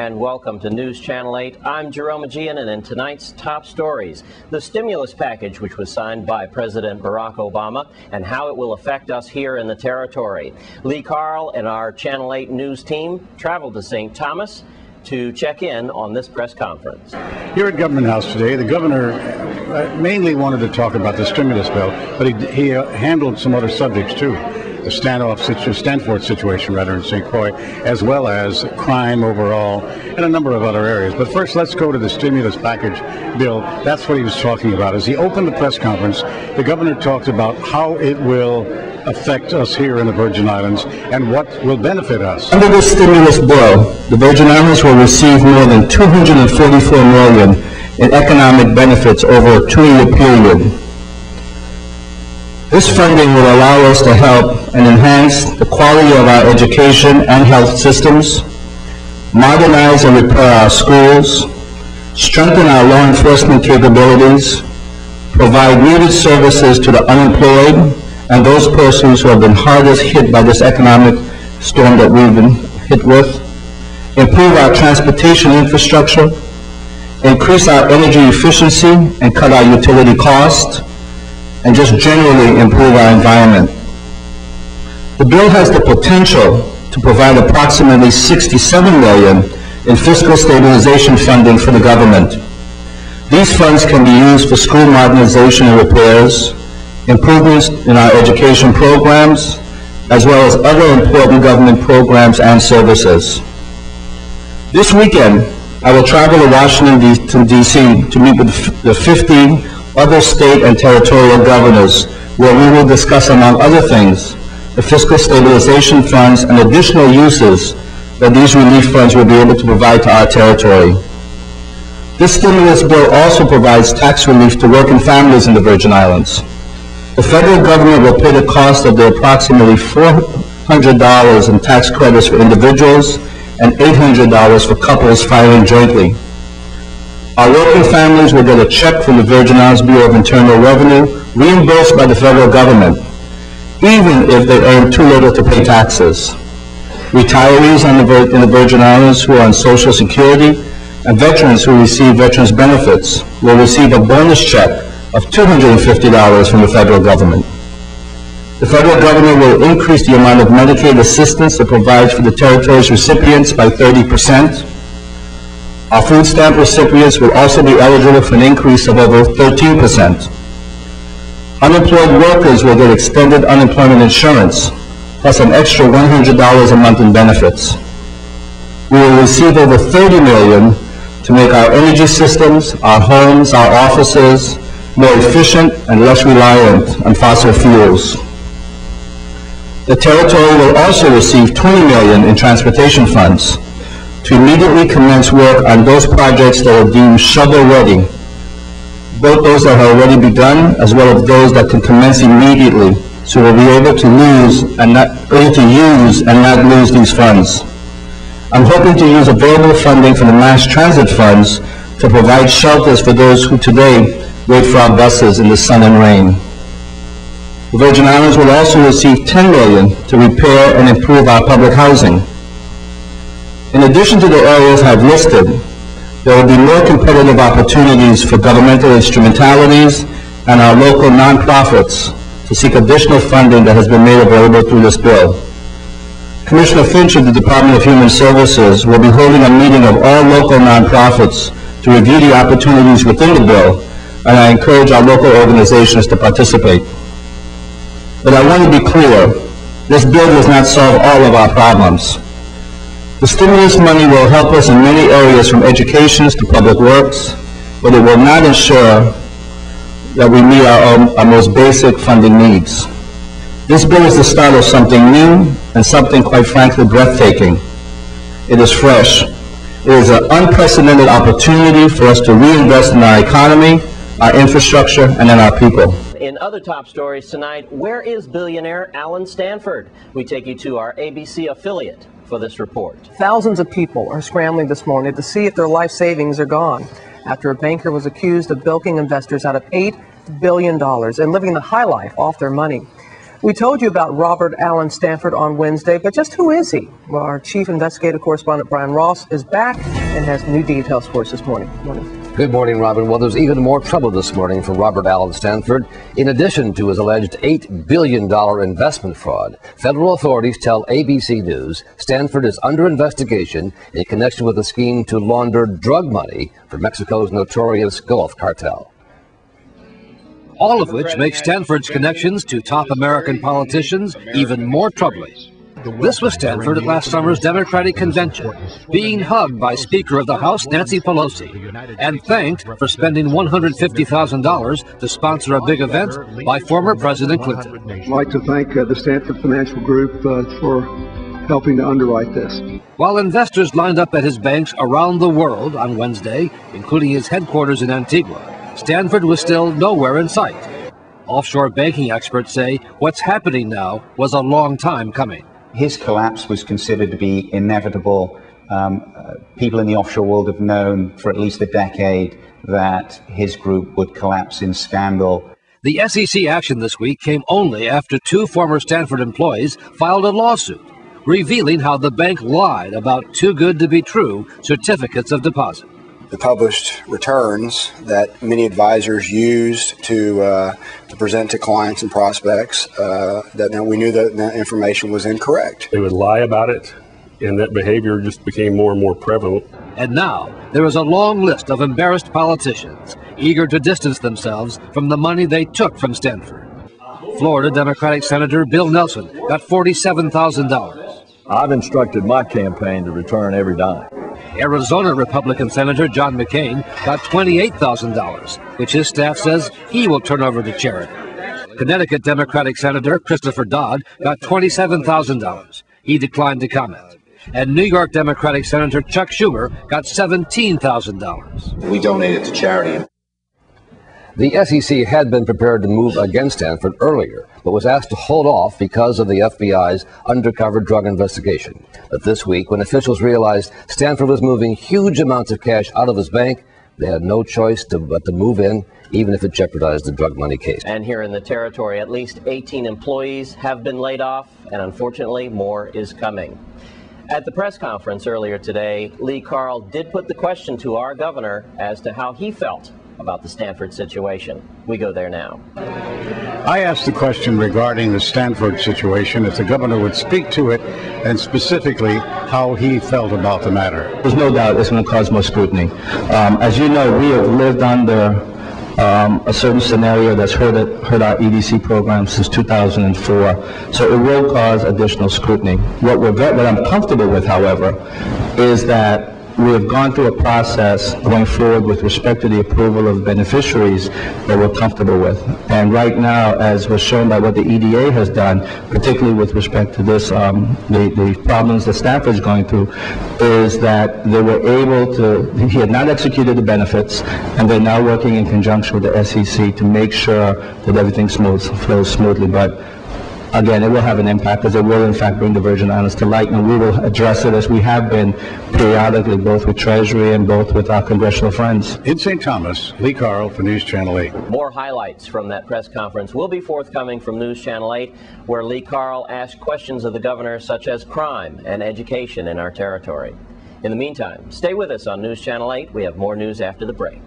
and welcome to News Channel 8. I'm Jerome Aegean, and in tonight's top stories, the stimulus package which was signed by President Barack Obama and how it will affect us here in the territory. Lee Carl and our Channel 8 news team traveled to St. Thomas to check in on this press conference. Here at Government House today, the governor mainly wanted to talk about the stimulus bill, but he handled some other subjects too. The Stanford situation in St. Croix, as well as crime overall, and a number of other areas. But first, let's go to the stimulus package bill. That's what he was talking about. As he opened the press conference, the governor talked about how it will affect us here in the Virgin Islands and what will benefit us. Under this stimulus bill, the Virgin Islands will receive more than $244 million in economic benefits over a 2-year period. This funding will allow us to help and enhance the quality of our education and health systems, modernize and repair our schools, strengthen our law enforcement capabilities, provide needed services to the unemployed and those persons who have been hardest hit by this economic storm that we've been hit with, improve our transportation infrastructure, increase our energy efficiency and cut our utility costs, and just generally improve our environment. The bill has the potential to provide approximately $67 million in fiscal stabilization funding for the government. These funds can be used for school modernization and repairs, improvements in our education programs, as well as other important government programs and services. This weekend, I will travel to Washington, D.C. to meet with the 15 other state and territorial governors, where we will discuss, among other things, the fiscal stabilization funds and additional uses that these relief funds will be able to provide to our territory. This stimulus bill also provides tax relief to working families in the Virgin Islands. The federal government will pay the cost of the approximately $400 in tax credits for individuals and $800 for couples filing jointly. Our working families will get a check from the Virgin Islands Bureau of Internal Revenue reimbursed by the federal government, even if they earn too little to pay taxes. Retirees in the Virgin Islands who are on Social Security and veterans who receive veterans benefits will receive a bonus check of $250 from the federal government. The federal government will increase the amount of Medicaid assistance it provides for the territory's recipients by 30%. Our food stamp recipients will also be eligible for an increase of over 13%. Unemployed workers will get extended unemployment insurance, plus an extra $100 a month in benefits. We will receive over $30 million to make our energy systems, our homes, our offices more efficient and less reliant on fossil fuels. The territory will also receive $20 million in transportation funds to immediately commence work on those projects that are deemed shovel-ready, both those that have already begun as well as those that can commence immediately, so we'll be able to use and not lose these funds. I'm hoping to use available funding from the mass transit funds to provide shelters for those who today wait for our buses in the sun and rain. The Virgin Islands will also receive $10 million to repair and improve our public housing. In addition to the areas I've listed, there will be more competitive opportunities for governmental instrumentalities and our local nonprofits to seek additional funding that has been made available through this bill. Commissioner Finch of the Department of Human Services will be holding a meeting of all local nonprofits to review the opportunities within the bill, and I encourage our local organizations to participate. But I want to be clear, this bill does not solve all of our problems. The stimulus money will help us in many areas from education to public works, but it will not ensure that we meet our most basic funding needs. This bill is the start of something new and something, quite frankly, breathtaking. It is fresh. It is an unprecedented opportunity for us to reinvest in our economy, our infrastructure, and in our people. In other top stories tonight, where is billionaire Allen Stanford? We take you to our ABC affiliate for this report. Thousands of people are scrambling this morning to see if their life savings are gone after a banker was accused of bilking investors out of $8 billion and living the high life off their money. We told you about Robert Allen Stanford on Wednesday, but just who is he? Well, our chief investigative correspondent Brian Ross is back and has new details for us this morning. Good morning, Robin. Well, there's even more trouble this morning for Robert Allen Stanford. In addition to his alleged $8 billion investment fraud, federal authorities tell ABC News Stanford is under investigation in connection with a scheme to launder drug money for Mexico's notorious Gulf cartel. All of which makes Stanford's connections to top American politicians even more troubling. This was Stanford at last summer's Democratic convention, being hugged by Speaker of the House Nancy Pelosi, and thanked for spending $150,000 to sponsor a big event by former President Clinton. I'd like to thank the Stanford Financial Group for helping to underwrite this. While investors lined up at his banks around the world on Wednesday, including his headquarters in Antigua, Stanford was still nowhere in sight. Offshore banking experts say what's happening now was a long time coming. His collapse was considered to be inevitable. People in the offshore world have known for at least a decade that his group would collapse in scandal. The SEC action this week came only after two former Stanford employees filed a lawsuit, revealing how the bank lied about too good to be true certificates of deposit. The published returns that many advisors use to present to clients and prospects, that we knew that information was incorrect. They would lie about it, and that behavior just became more and more prevalent. And now there is a long list of embarrassed politicians eager to distance themselves from the money they took from Stanford. Florida Democratic Senator Bill Nelson got $47,000. I've instructed my campaign to return every dime. Arizona Republican Senator John McCain got $28,000, which his staff says he will turn over to charity. Connecticut Democratic Senator Christopher Dodd got $27,000. He declined to comment. And New York Democratic Senator Chuck Schumer got $17,000. We donated to charity. The SEC had been prepared to move against Stanford earlier, but was asked to hold off because of the FBI's undercover drug investigation. But this week, when officials realized Stanford was moving huge amounts of cash out of his bank, they had no choice but to move in, even if it jeopardized the drug money case. And here in the territory, at least 18 employees have been laid off, and unfortunately, more is coming. At the press conference earlier today, Lee Carl did put the question to our governor as to how he felt about the Stanford situation. We go there now. I asked the question regarding the Stanford situation, if the governor would speak to it, and specifically how he felt about the matter. There's no doubt it's going to cause more scrutiny. As you know, we have lived under a certain scenario that's hurt our EDC program since 2004, so it will cause additional scrutiny. What I'm comfortable with, however, is that we have gone through a process going forward with respect to the approval of beneficiaries that we're comfortable with. And right now, as was shown by what the EDA has done, particularly with respect to this, the problems that Stanford is going through, is that they were able to, he had not executed the benefits, and they're now working in conjunction with the SEC to make sure that everything flows smoothly. But again, it will have an impact because it will, in fact, bring the Virgin Islands to light, and we will address it as we have been periodically, both with Treasury and both with our congressional friends. In St. Thomas, Lee Carl for News Channel 8. More highlights from that press conference will be forthcoming from News Channel 8, where Lee Carl asked questions of the governor such as crime and education in our territory. In the meantime, stay with us on News Channel 8. We have more news after the break.